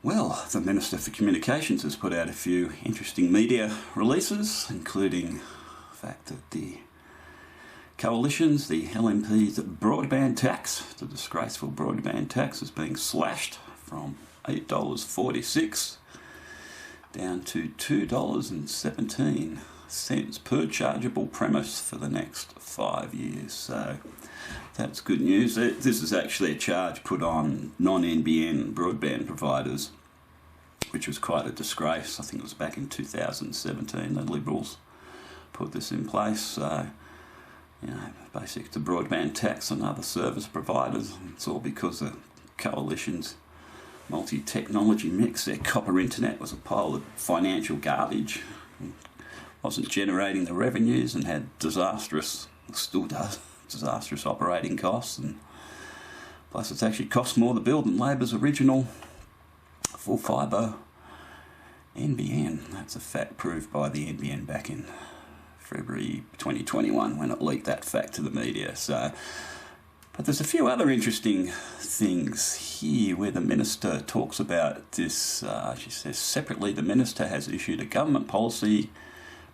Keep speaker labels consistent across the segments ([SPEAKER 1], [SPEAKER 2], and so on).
[SPEAKER 1] Well, the Minister for Communications has put out a few interesting media releases, including the fact that the coalitions, the LNP Broadband TAX, the disgraceful broadband tax, is being slashed from $8.46 down to $2.17 per chargeable premise for the next 5 years. So that's good news. This is actually a charge put on non-NBN broadband providers, which was quite a disgrace. I think it was back in 2017 the Liberals put this in place. So, basically the broadband tax on other service providers. It's all because the coalition's multi-technology mix. Their copper internet was a pile of financial garbage. Wasn't generating the revenues and had still does, disastrous operating costs, and plus it's actually cost more to build than Labor's original full fibre NBN. That's a fact proved by the NBN back in February 2021 when it leaked that fact to the media. But there's a few other interesting things here where the Minister talks about this. She says, separately, the Minister has issued a government policy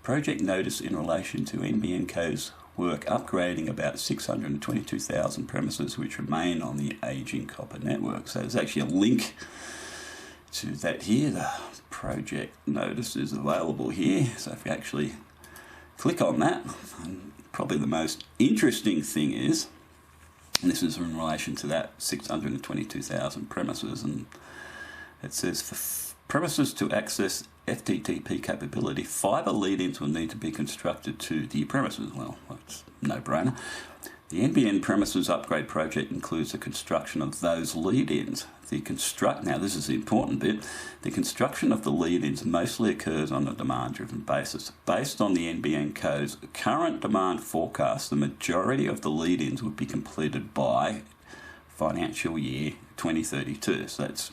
[SPEAKER 1] project notice in relation to NBN Co's work upgrading about 622,000 premises which remain on the ageing copper network. So there's actually a link to that here. The project notice is available here. So if you actually click on that, and probably the most interesting thing is, and this is in relation to that 622,000 premises, and it says for premises to access FTTP capability, fibre lead-ins will need to be constructed to the premises. Well, that's no-brainer. The NBN premises upgrade project includes the construction of those lead-ins. Now this is the important bit, the construction of the lead-ins mostly occurs on a demand-driven basis. Based on the NBN Co's current demand forecast, the majority of the lead-ins would be completed by financial year 2032. So that's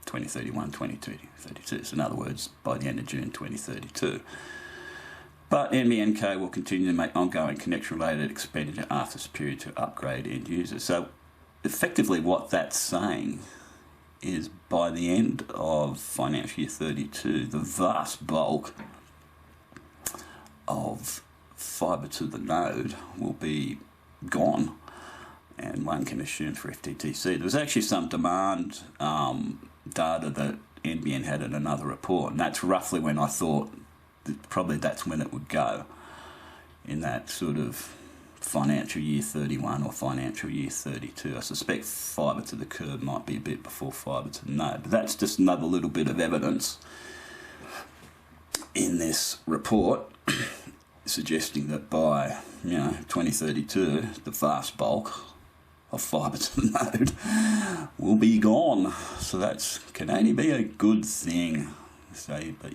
[SPEAKER 1] 2031, 2032. So in other words, by the end of June 2032. But NBN Co will continue to make ongoing connection-related expenditure after this period to upgrade end users. So effectively what that's saying is by the end of financial year 32, the vast bulk of fibre to the node will be gone, and one can assume for FTTC. There was actually some demand data that NBN had in another report, and that's roughly when I thought that probably that's when it would go, in that sort of financial year 31 or financial year 32. I suspect fibre to the curb might be a bit before fibre to the node, but that's just another little bit of evidence in this report suggesting that by 2032 the vast bulk of fibre to the node will be gone. So that can only be a good thing.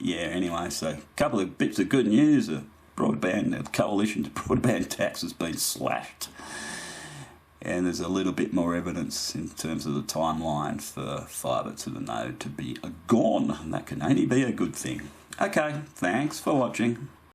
[SPEAKER 1] Anyway, so a couple of bits of good news. The coalition's broadband tax has been slashed, and there's a little bit more evidence in terms of the timeline for fibre to the node to be gone, and that can only be a good thing. Okay, thanks for watching.